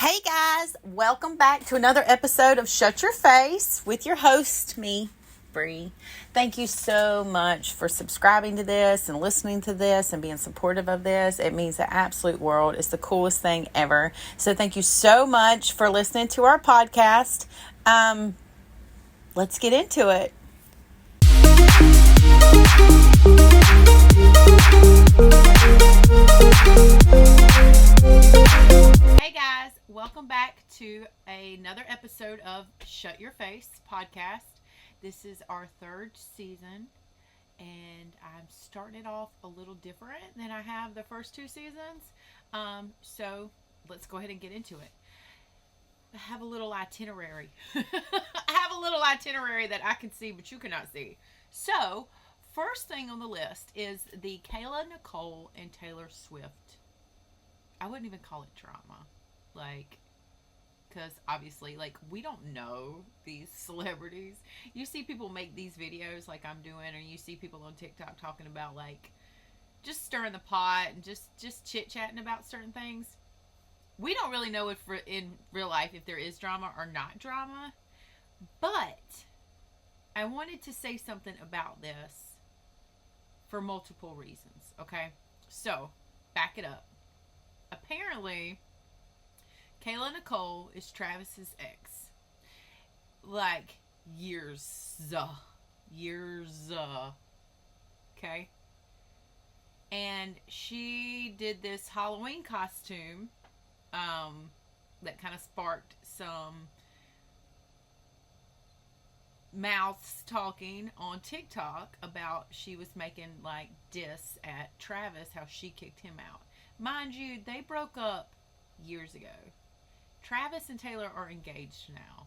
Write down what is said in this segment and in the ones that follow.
Hey guys, welcome back to another episode of Shut Your Face with your host, me, Bree. Thank you so much for subscribing to this and listening to this and being supportive of this. It means the absolute world. It's the coolest thing ever. So thank you so much for listening to our podcast. Let's get into it. Hey guys, welcome back to another episode of Shut Your Face podcast. This is our third season, and I'm starting it off a little different than I have the first two seasons. So let's go ahead and get into it. I have a little itinerary. I have a little itinerary that I can see, but you cannot see. So, first thing on the list is the Kayla, Nicole, and Taylor Swift. I wouldn't even call it drama. Because obviously, we don't know these celebrities. You see people make these videos like I'm doing, or you see people on TikTok talking about, just stirring the pot and just chit-chatting about certain things. We don't really know if in real life if there is drama or not drama, but I wanted to say something about this for multiple reasons, okay? So, back it up. Apparently, Kayla Nicole is Travis's ex. Years. Okay? And she did this Halloween costume that kind of sparked some mouths talking on TikTok about she was making diss at Travis, how she kicked him out. Mind you, they broke up years ago. Travis and Taylor are engaged now.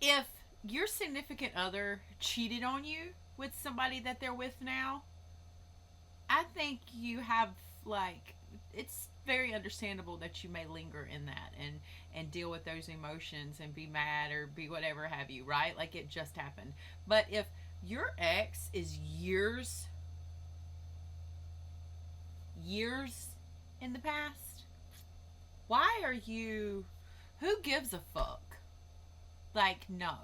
If your significant other cheated on you with somebody that they're with now, I think you have, it's very understandable that you may linger in that and deal with those emotions and be mad or be whatever have you, right? It just happened. But if your ex is years in the past, why are you, who gives a fuck? No.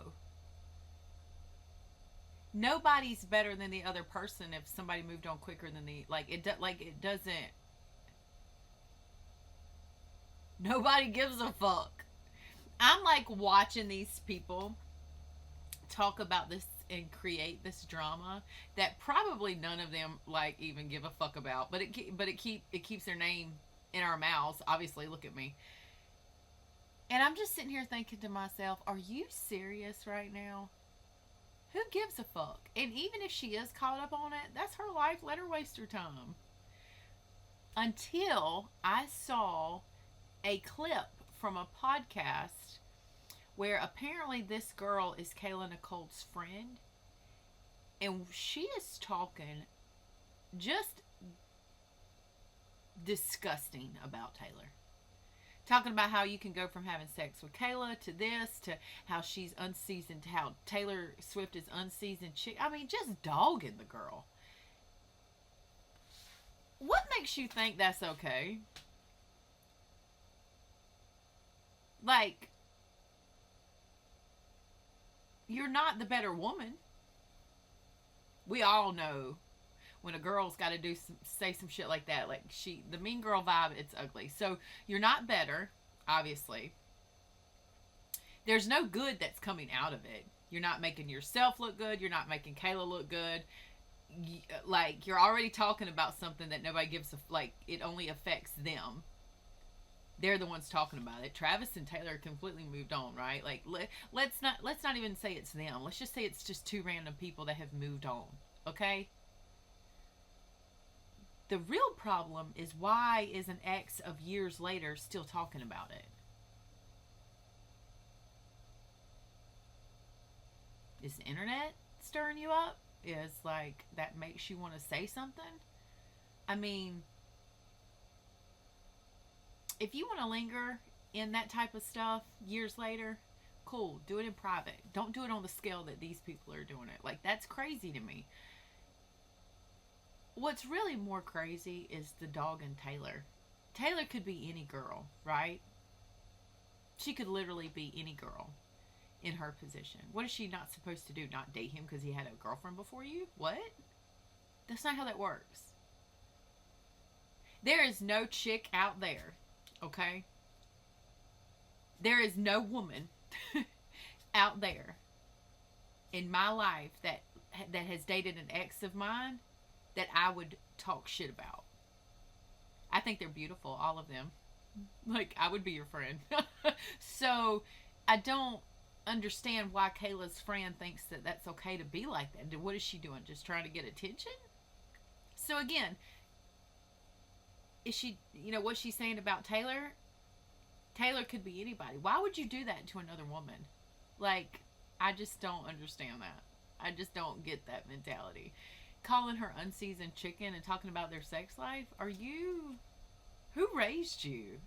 Nobody's better than the other person if somebody moved on quicker than it doesn't. Nobody gives a fuck. I'm watching these people talk about this and create this drama that probably none of them even give a fuck about, but it keeps their name in our mouths. Obviously, look at me. And I'm just sitting here thinking to myself, are you serious right now? Who gives a fuck? And even if she is caught up on it, that's her life. Let her waste her time. Until I saw a clip from a podcast where apparently this girl is Kayla Nicole's friend, and she is talking just disgusting about Taylor. Talking about how you can go from having sex with Kayla to this, to how she's unseasoned, to how Taylor Swift is unseasoned chick. I mean, just dogging the girl. What makes you think that's okay? You're not the better woman. We all know when a girl's got to say some shit like that, the mean girl vibe, it's ugly. So you're not better, obviously. There's no good that's coming out of it. You're not making yourself look good. You're not making Kayla look good. You're already talking about something that nobody gives it only affects them. They're the ones talking about it. Travis and Taylor completely moved on, right? Let's not even say it's them. Let's just say it's just two random people that have moved on. Okay? The real problem is, why is an ex of years later still talking about it? Is the internet stirring you up? Is that makes you want to say something? I mean, if you want to linger in that type of stuff years later, Cool. Do it in private. Don't do it on the scale that these people are doing it. Like, that's crazy to me. What's really more crazy is the dog and Taylor. Taylor could be any girl, right? She could literally be any girl in her position. What is she not supposed to do? Not date him because he had a girlfriend before you? What? That's not how that works. There is no chick out there, okay? There is no woman out there in my life that has dated an ex of mine that I would talk shit about. I think they're beautiful, all of them. Like, I would be your friend. So, I don't understand why Kayla's friend thinks that that's okay to be like that. What is she doing? Just trying to get attention? So, again, is she, what she's saying about Taylor? Taylor could be anybody. Why would you do that to another woman? Like, I just don't understand that. I just don't get that mentality. Calling her unseasoned chicken and talking about their sex life? Who raised you?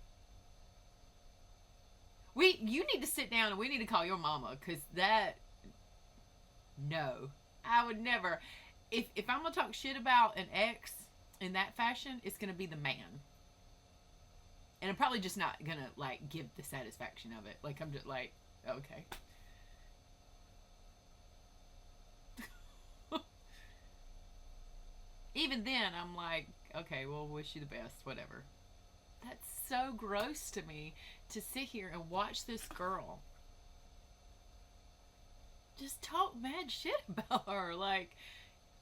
You need to sit down and we need to call your mama, because no. I would never. If I'm going to talk shit about an ex in that fashion, it's going to be the man. And I'm probably just not going to, like, give the satisfaction of it. Like, I'm just like, okay. Even then, I'm like, okay, well, wish you the best, whatever. That's so gross to me to sit here and watch this girl just talk mad shit about her. Like,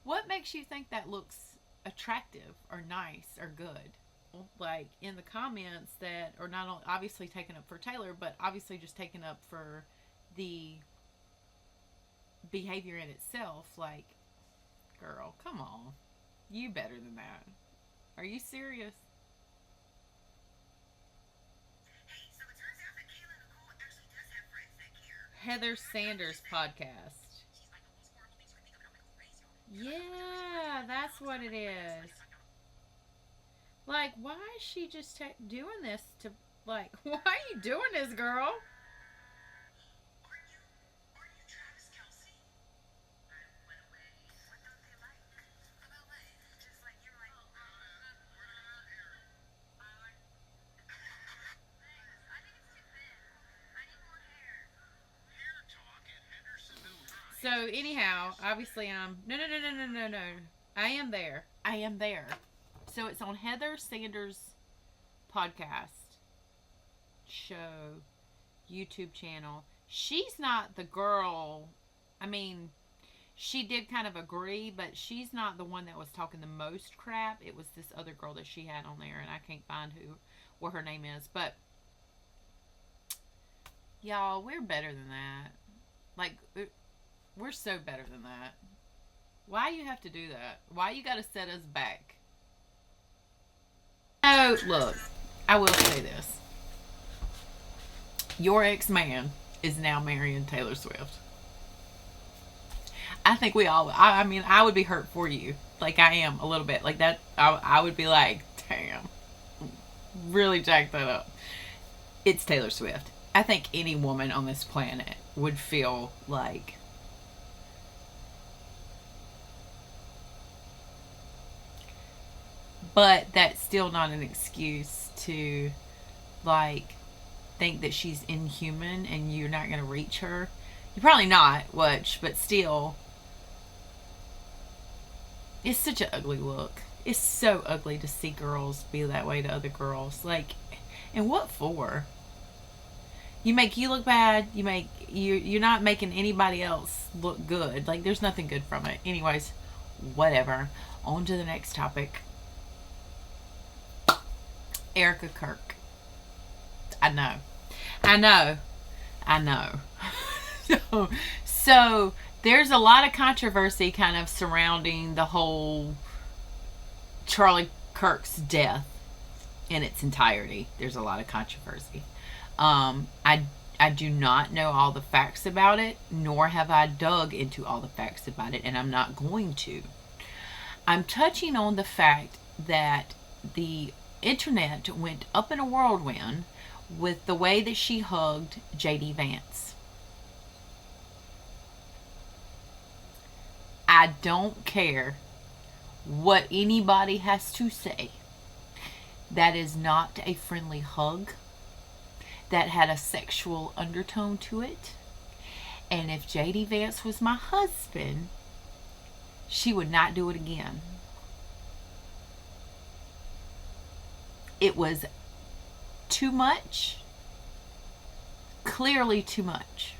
what makes you think that looks attractive or nice or good? Like, in the comments that are not only obviously taken up for Taylor, but obviously just taken up for the behavior in itself. Like, girl, come on. You better than that. Are you serious? Heather Sanders podcast. Yeah, that's what it is. Like, why is she just doing this to, like, why are you doing this, girl? So anyhow, obviously no. I am there. I am there. So it's on Heather Sanders' podcast show, YouTube channel. She's not the girl. I mean, she did kind of agree, but she's not the one that was talking the most crap. It was this other girl that she had on there, and I can't find what her name is. But y'all, we're better than that. Like, we're so better than that. Why you have to do that? Why you got to set us back? Oh, look, I will say this. Your ex-man is now marrying Taylor Swift. I think we all, I mean, I would be hurt for you. Like, I am a little bit. Like, that, I would be like, damn. Really jack that up. It's Taylor Swift. I think any woman on this planet would feel like, but that's still not an excuse to, like, think that she's inhuman and you're not going to reach her. You're probably not, but still, it's such an ugly look. It's so ugly to see girls be that way to other girls. Like, and what for? You make you look bad. You're not making anybody else look good. Like, there's nothing good from it. Anyways, whatever. On to the next topic. Erikka Kirk. I know. So there's a lot of controversy kind of surrounding the whole Charlie Kirk's death in its entirety. There's a lot of controversy. I do not know all the facts about it, nor have I dug into all the facts about it, and I'm not going to. I'm touching on the fact that the internet went up in a whirlwind with the way that she hugged JD Vance. I don't care what anybody has to say. That is not a friendly hug. That had a sexual undertone to it. And if JD Vance was my husband, she would not do it again. It was too much. Clearly too much.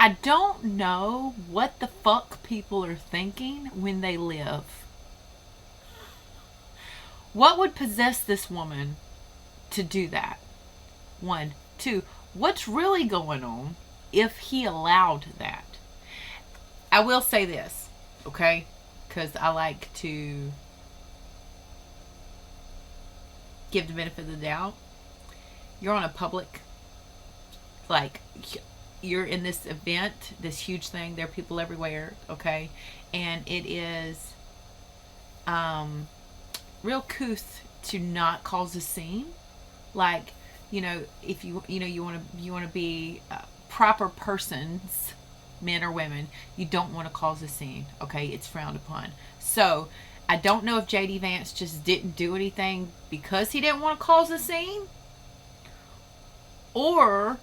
I don't know what the fuck people are thinking when they live. What would possess this woman to do that? One. Two, what's really going on if he allowed that? I will say this, okay? Because I like to give the benefit of the doubt. You're on a public, like, you're in this event, this huge thing. There are people everywhere, okay? And it is real couth to not cause a scene. Like, if you want to be proper persons, men or women, you don't want to cause a scene, okay? It's frowned upon. So I don't know if JD Vance just didn't do anything because he didn't want to cause a scene, or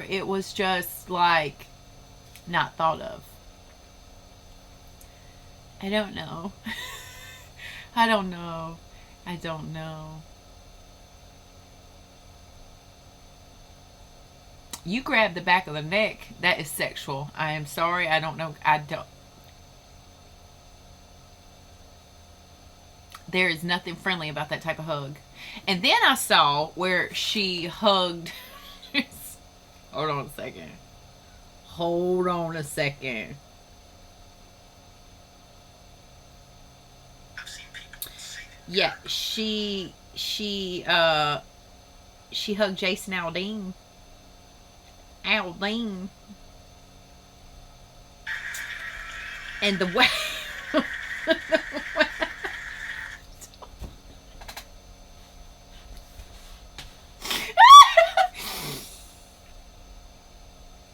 it was just like not thought of. I don't know. I don't know. You grab the back of the neck, that is sexual. I am sorry, I don't know. There is nothing friendly about that type of hug. And then I saw where she hugged. Hold on a second. Yeah, she hugged Jason Aldean. And the way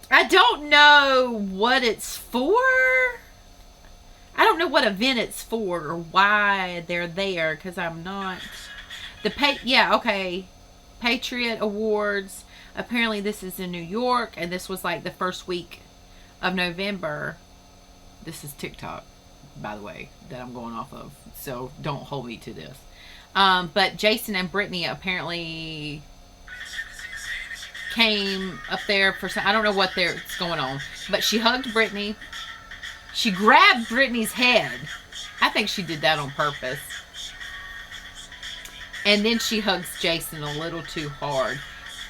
I don't know what it's for. I don't know what event it's for or why they're there, because I'm not Patriot Awards. Apparently this is in New York, and this was like the first week of November. This is TikTok, by the way, that I'm going off of, so don't hold me to this. But Jason and Brittany apparently came up there for some, I don't know what's going on, but she hugged Brittany. She grabbed Brittany's head. I think she did that on purpose. And then she hugs Jason a little too hard.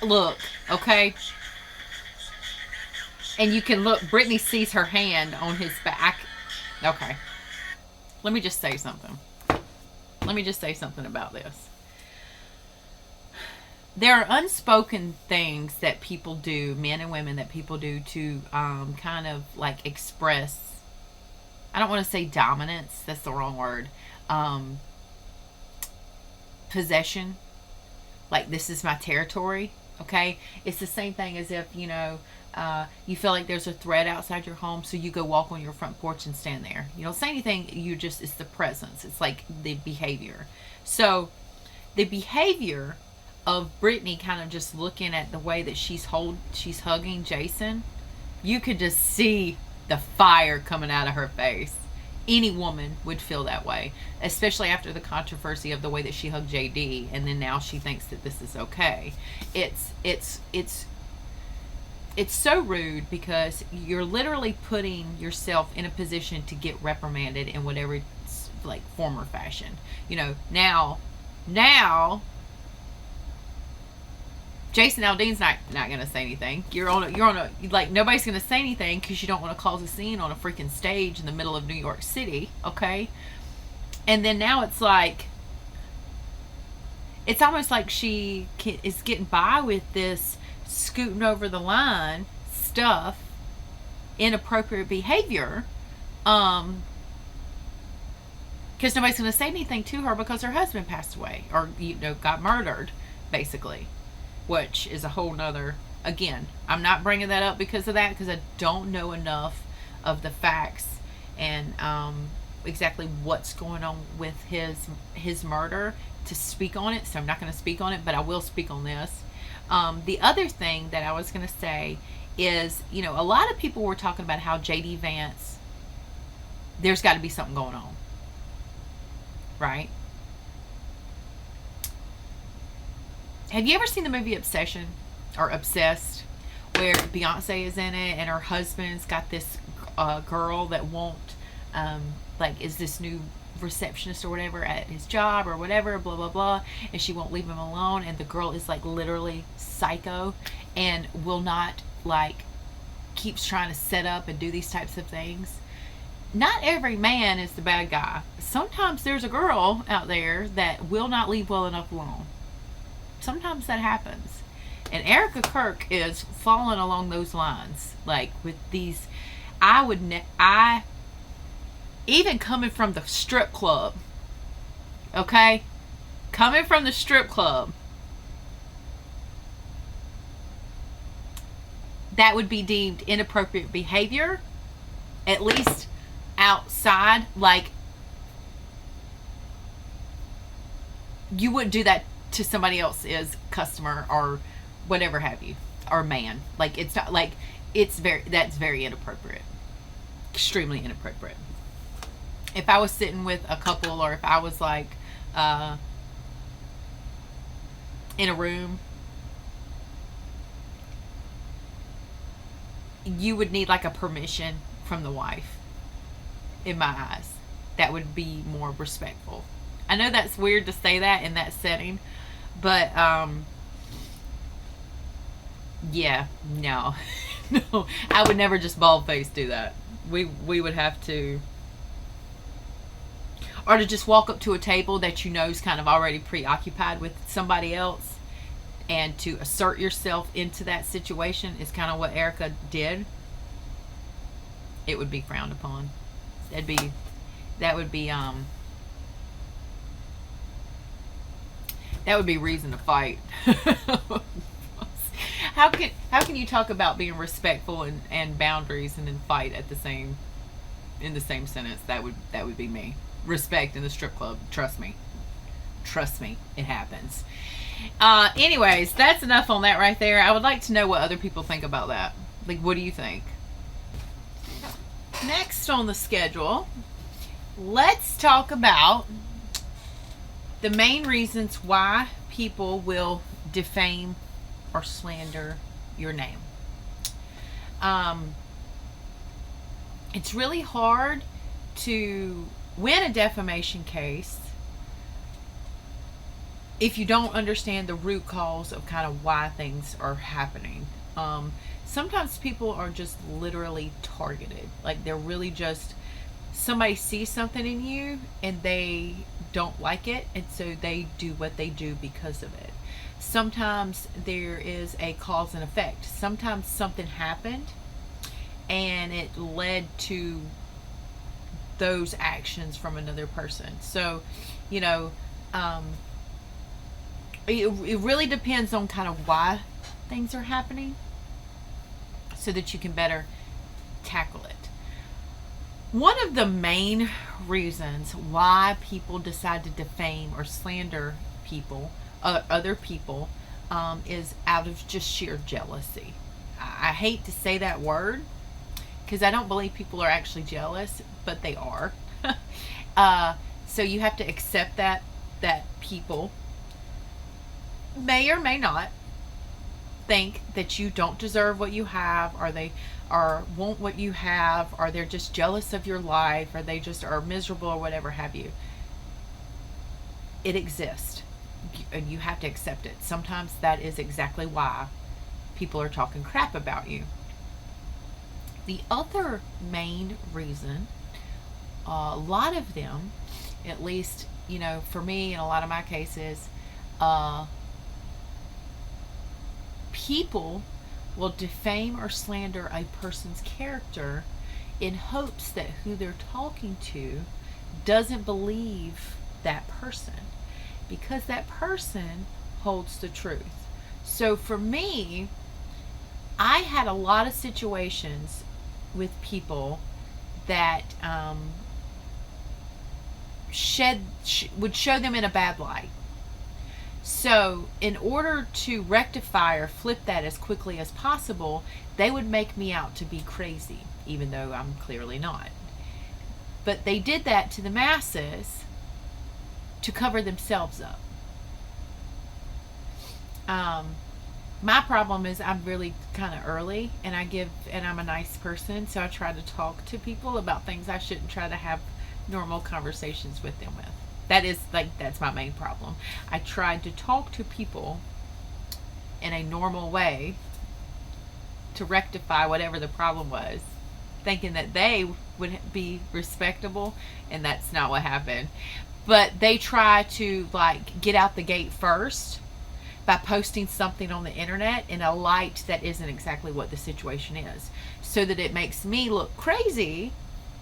Look, okay? And you can look, Brittany sees her hand on his back. Okay. Let me just say something. About this. There are unspoken things that people do, men and women, that people do to kind of like express, I don't want to say dominance, that's the wrong word, possession. Like, this is my territory, okay? It's the same thing as if, you feel like there's a threat outside your home, so you go walk on your front porch and stand there. You don't say anything, it's the presence. It's like the behavior. So the behavior of Brittany kind of just looking at the way that she's hugging Jason, you could just see the fire coming out of her face. Any woman would feel that way, especially after the controversy of the way that she hugged JD, and then now she thinks that this is okay. It's so rude, because you're literally putting yourself in a position to get reprimanded in whatever, like, form or fashion. Now Jason Aldean's not gonna say anything. You're on a like, nobody's gonna say anything because you don't want to cause a scene on a freaking stage in the middle of New York City, okay? And then now it's like, it's almost like she is getting by with this scooting over the line stuff, inappropriate behavior, because nobody's going to say anything to her because her husband passed away or got murdered, basically, which is a whole nother. Again, I'm not bringing that up because of that, because I don't know enough of the facts and exactly what's going on with his murder to speak on it. So I'm not going to speak on it, but I will speak on this. The other thing that I was going to say is, a lot of people were talking about how JD Vance, there's got to be something going on, right? Have you ever seen the movie Obsession or Obsessed, where Beyonce is in it and her husband's got this girl that won't, is this new receptionist or whatever at his job or whatever, blah blah blah, and she won't leave him alone, and the girl is literally psycho and will not, keeps trying to set up and do these types of things. Not every man is the bad guy. Sometimes there's a girl out there that will not leave well enough alone. Sometimes that happens. And Erikka Kirk is falling along those lines. With these, even coming from the strip club, okay? Coming from the strip club, that would be deemed inappropriate behavior, at least outside. You wouldn't do that to somebody else's customer or whatever have you, or man. It's not that's very inappropriate. Extremely inappropriate. If I was sitting with a couple, or if I was in a room, you would need a permission from the wife, in my eyes. That would be more respectful. I know that's weird to say that in that setting, but yeah, no. No, I would never just bald face do that. We would have to, or to just walk up to a table that is kind of already preoccupied with somebody else, and to assert yourself into that situation is kind of what Erikka did. It would be frowned upon. That would be reason to fight. How can you talk about being respectful and boundaries and then fight at in the same sentence? That would be me. Respect in the strip club. Trust me, it happens. Anyways, that's enough on that right there. I would like to know what other people think about that. What do you think? Next on the schedule, let's talk about the main reasons why people will defame or slander your name. It's really hard to win a defamation case if you don't understand the root cause of kind of why things are happening. Sometimes people are just literally targeted. They're really just, somebody sees something in you and they don't like it, and so they do what they do because of it. Sometimes there is a cause and effect. Sometimes something happened and it led to those actions from another person. So, it really depends on kind of why things are happening, so that you can better tackle it. One of the main reasons why people decide to defame or slander other people, is out of just sheer jealousy. I hate to say that word because I don't believe people are actually jealous, but they are. So you have to accept that people may or may not think that you don't deserve what you have, or they want what you have, or they're just jealous of your life, or they just are miserable, or whatever have you. It exists, and you have to accept it. Sometimes that is exactly why people are talking crap about you. The other main reason, a lot of them, at least, for me in a lot of my cases, people will defame or slander a person's character in hopes that who they're talking to doesn't believe that person because that person holds the truth. So for me, I had a lot of situations with people that would show them in a bad light. So, in order to rectify or flip that as quickly as possible, they would make me out to be crazy, even though I'm clearly not. But they did that to the masses to cover themselves up. My problem is I'm really kind of early, and I'm a nice person, so I try to talk to people about things I shouldn't try to have normal conversations with them with. That's my main problem. I tried to talk to people in a normal way to rectify whatever the problem was, thinking that they would be respectable, and that's not what happened. But they try to get out the gate first by posting something on the internet in a light that isn't exactly what the situation is, so that it makes me look crazy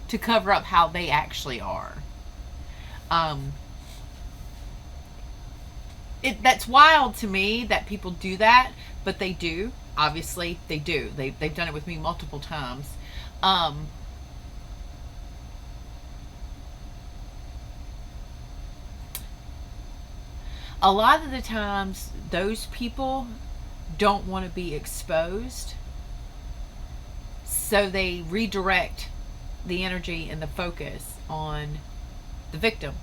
to cover up how they actually are. That's wild to me that people do that, but they do. Obviously, they do. They've done it with me multiple times. A lot of the times, those people don't want to be exposed, so they redirect the energy and the focus on the victim,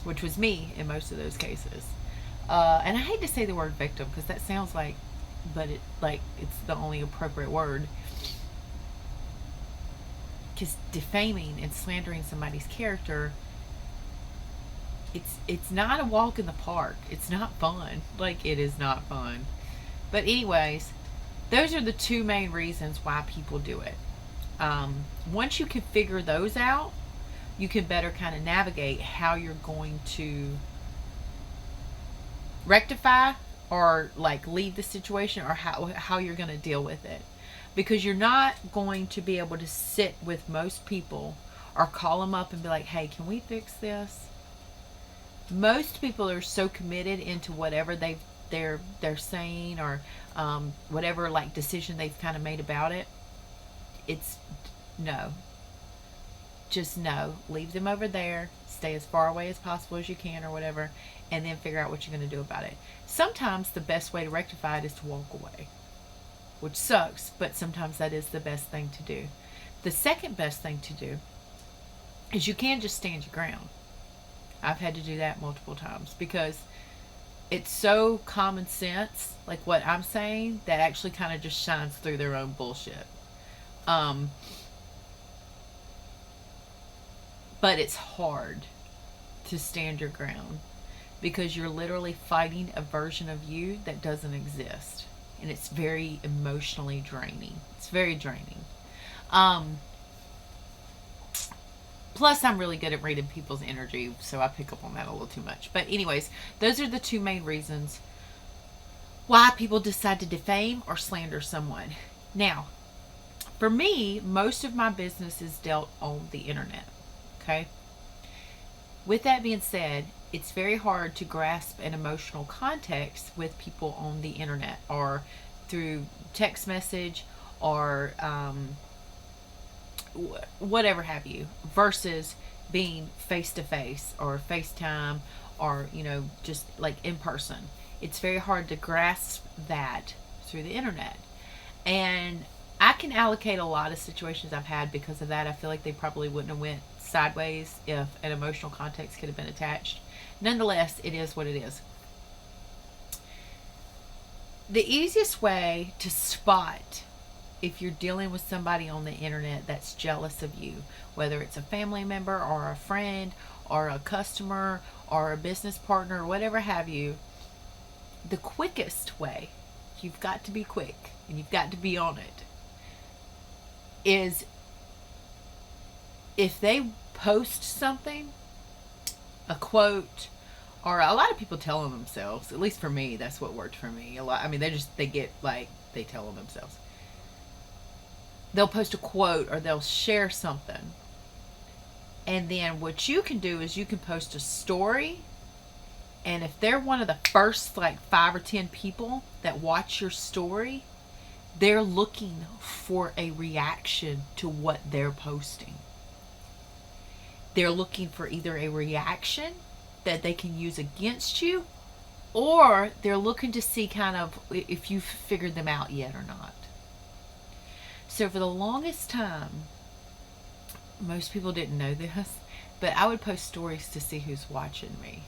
which was me in most of those cases. And I hate to say the word victim because that sounds but it's the only appropriate word. Because defaming and slandering somebody's character, it's not a walk in the park. It's not fun. It is not fun. But anyways, those are the two main reasons why people do it. Once you can figure those out, you can better kind of navigate how you're going to rectify or leave the situation, or how you're going to deal with it, because you're not going to be able to sit with most people or call them up and be like, hey, can we fix this? Most people are so committed into whatever they're saying, or whatever decision they've kind of made about it. It's no. Just no. Leave them over there. Stay as far away as possible as you can, or whatever, and then figure out what you're going to do about it. Sometimes the best way to rectify it is to walk away, which sucks, but sometimes that is the best thing to do. The second best thing to do is you can just stand your ground. I've had to do that multiple times because it's so common sense, what I'm saying, that actually kind of just shines through their own bullshit. But it's hard to stand your ground because you're literally fighting a version of you that doesn't exist. And it's very emotionally draining. It's very draining. Plus, I'm really good at reading people's energy, so I pick up on that a little too much. But anyways, those are the two main reasons why people decide to defame or slander someone. Now, for me, most of my business is dealt on the internet. Okay? With that being said, it's very hard to grasp an emotional context with people on the internet or through text message or whatever have you, versus being face to face or FaceTime or just in person. It's very hard to grasp that through the internet, and I can allocate a lot of situations I've had because of that. I feel like they probably wouldn't have went sideways if an emotional context could have been attached. Nonetheless, it is what it is. The easiest way to spot if you're dealing with somebody on the internet that's jealous of you, whether it's a family member or a friend or a customer or a business partner or whatever have you, the quickest way, you've got to be quick and you've got to be on it, is if they post something, a quote, or a lot of people tell them themselves, at least for me, that's what worked for me. They tell them themselves. They'll post a quote or they'll share something, And then what you can do is you can post a story, and if they're one of the first like 5 or 10 people that watch your story, they're looking for a reaction to what they're posting. They're looking for either a reaction that they can use against you, or they're looking to see kind of if you've figured them out yet or not. So for the longest time, most people didn't know this, but I would post stories to see who's watching me,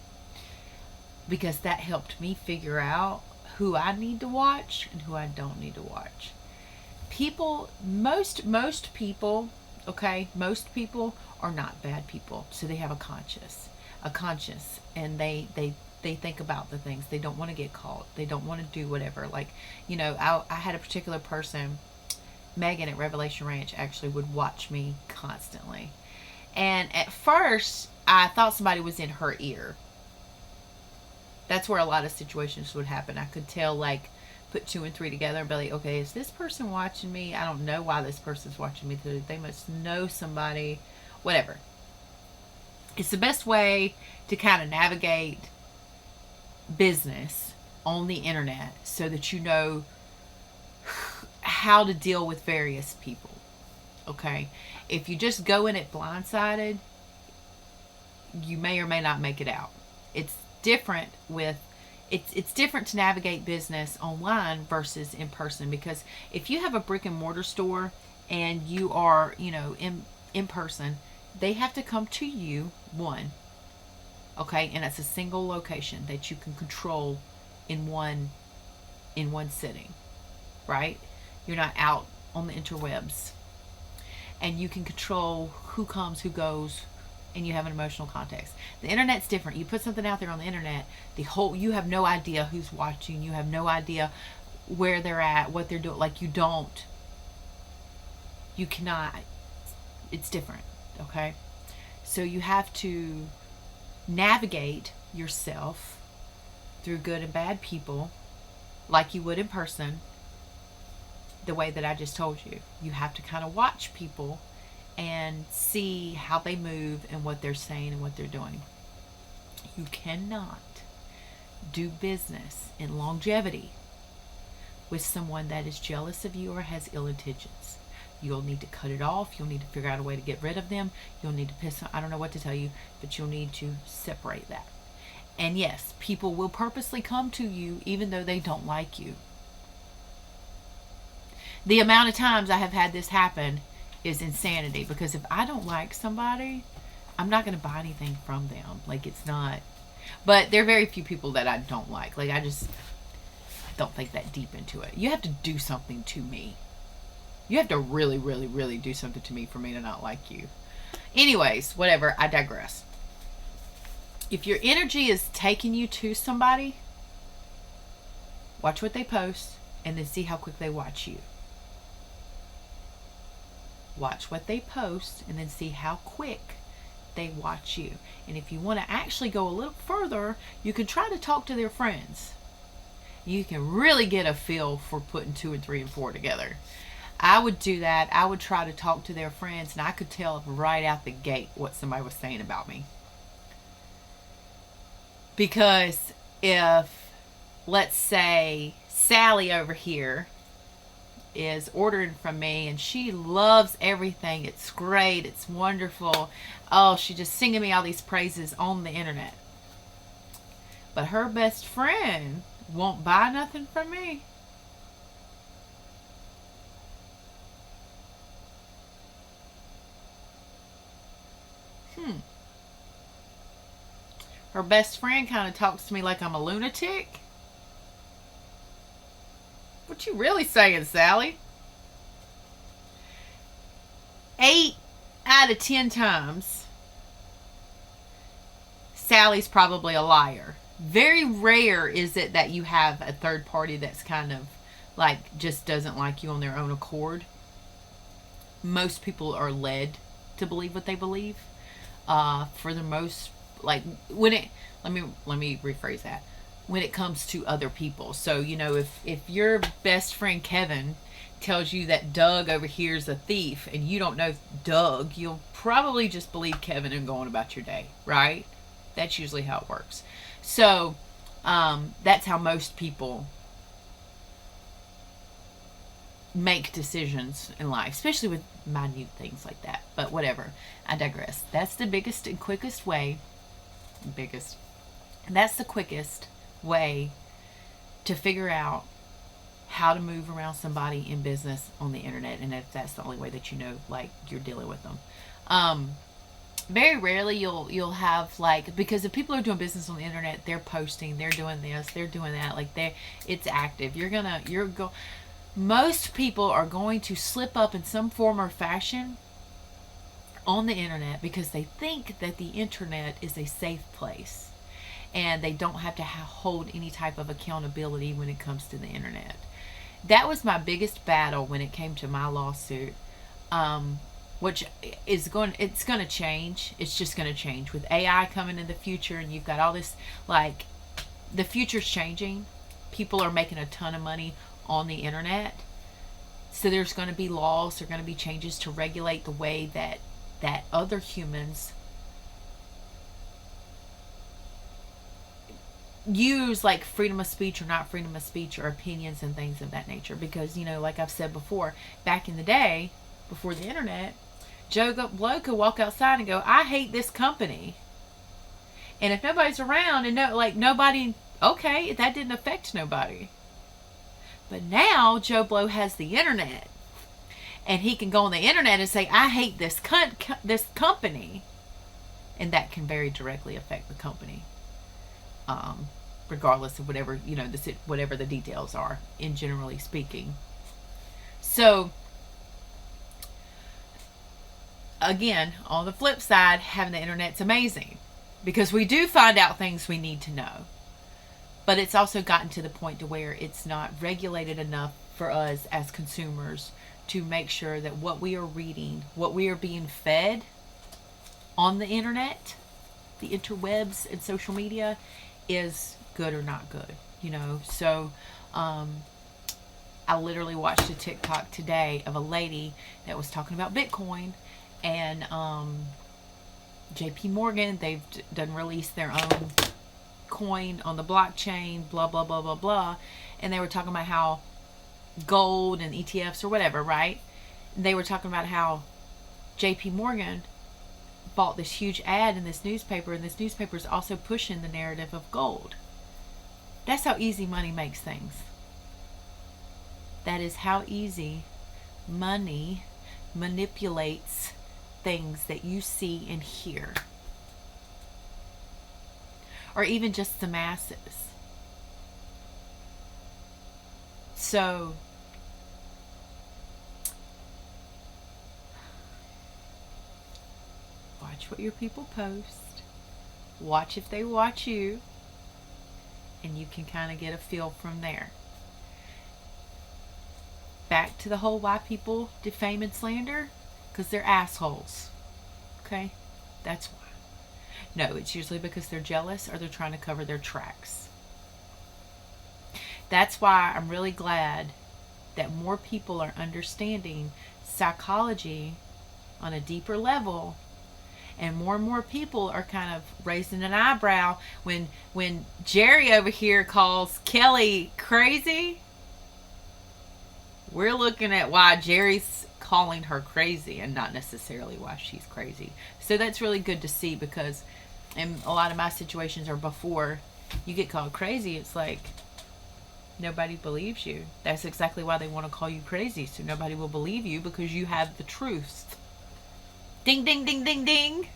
because that helped me figure out who I need to watch and who I don't need to watch. People, most people, okay, most people are not bad people, so they have a conscience, and they think about the things. They don't want to get caught. They don't want to do whatever. Like, I had a particular person, Megan at Revelation Ranch, actually would watch me constantly. And at first, I thought somebody was in her ear. That's where a lot of situations would happen. I could tell, like, put 2 and 3 together and be like, okay, is this person watching me? I don't know why this person's watching me. They must know somebody, whatever. It's the best way to kind of navigate business on the internet so that you know how to deal with various people. Okay, if you just go in it blindsided, you may or may not make it out. It's different to navigate business online versus in person, because if you have a brick and mortar store and you are, in person, they have to come to you, one, okay, and it's a single location that you can control in one sitting, right? You're not out on the interwebs, and you can control who comes, who goes, and you have an emotional context. The internet's different. You put something out there on the internet, you have no idea who's watching. You have no idea where they're at, what they're doing. Like, you cannot. It's different, okay? So you have to navigate yourself through good and bad people like you would in person, the way that I just told you. You have to kind of watch people and see how they move and what they're saying and what they're doing. You cannot do business in longevity with someone that is jealous of you or has ill intentions. You'll need to cut it off. You'll need to figure out a way to get rid of them. You'll need to I don't know what to tell you, but you'll need to separate that. And yes, people will purposely come to you even though they don't like you. The amount of times I have had this happen is insanity, because if I don't like somebody, I'm not going to buy anything from them. Like, it's not. But there are very few people that I don't like. Like, I just don't think that deep into it. You have to do something to me. You have to really, really, really do something to me for me to not like you. Anyways, whatever. I digress. If your energy is taking you to somebody, watch what they post and then see how quick they watch you. Watch what they post and then see how quick they watch you. And if you want to actually go a little further, you can try to talk to their friends. You can really get a feel for putting 2 and 3 and 4 together. I would do that. I would try to talk to their friends, and I could tell right out the gate what somebody was saying about me. Because if, let's say, Sally over here is ordering from me and she loves everything, it's great, it's wonderful, oh, she's just singing me all these praises on the internet, but her best friend won't buy nothing from me, her best friend kind of talks to me like I'm a lunatic. What you really saying, Sally? 8 out of 10 times, Sally's probably a liar. Very rare is it that you have a third party that's kind of like just doesn't like you on their own accord. Most people are led to believe what they believe. For the most, like, when it, let me rephrase that. When it comes to other people. So, if your best friend Kevin tells you that Doug over here is a thief and you don't know Doug, you'll probably just believe Kevin and go on about your day, right? That's usually how it works. So that's how most people make decisions in life, especially with minute things like that. But whatever, I digress. That's the biggest and quickest way. Biggest. That's the quickest way to figure out how to move around somebody in business on the internet, and if that's the only way that you know, like, you're dealing with them. Very rarely you'll have, like, because if people are doing business on the internet, they're posting, they're doing this, they're doing that, like, it's active. Most people are going to slip up in some form or fashion on the internet because they think that the internet is a safe place and they don't have to hold any type of accountability when it comes to the internet. That was my biggest battle when it came to my lawsuit, which it's going to change. It's just going to change with AI coming in the future, and you've got all this, like, the future's changing. People are making a ton of money on the internet, so there's going to be laws, there's going to be changes to regulate the way that other humans use, like, freedom of speech or not freedom of speech or opinions and things of that nature. Because, you know, like I've said before, back in the day, before the internet, Joe Blow could walk outside and go, I hate this company. And if nobody's around and nobody, okay, that didn't affect nobody. But now Joe Blow has the internet, and he can go on the internet and say, I hate this company. And that can very directly affect the company. Regardless of whatever, you know, whatever the details are, in generally speaking. So, again, on the flip side, having the internet's amazing because we do find out things we need to know. But it's also gotten to the point to where it's not regulated enough for us as consumers to make sure that what we are reading, what we are being fed on the internet, the interwebs and social media, is good or not good, you know. So I literally watched a TikTok today of a lady that was talking about Bitcoin, and JP Morgan, they've done released their own coin on the blockchain, blah blah blah blah blah, and they were talking about how gold and ETFs or whatever, right? They were talking about how JP Morgan bought this huge ad in this newspaper, and this newspaper is also pushing the narrative of gold. That's how easy money makes things. That is how easy money manipulates things that you see and hear, or even just the masses. So watch what your people post, watch if they watch you, and you can kind of get a feel from there. Back to the whole why people defame and slander, because they're assholes. Okay? That's why. No, it's usually because they're jealous or they're trying to cover their tracks. That's why I'm really glad that more people are understanding psychology on a deeper level, and more people are kind of raising an eyebrow when Jerry over here calls Kelly crazy. We're looking at why Jerry's calling her crazy and not necessarily why she's crazy. So that's really good to see, because in a lot of my situations, or before you get called crazy, it's like nobody believes you. That's exactly why they want to call you crazy, so nobody will believe you, because you have the truth. Ding, ding, ding, ding, ding.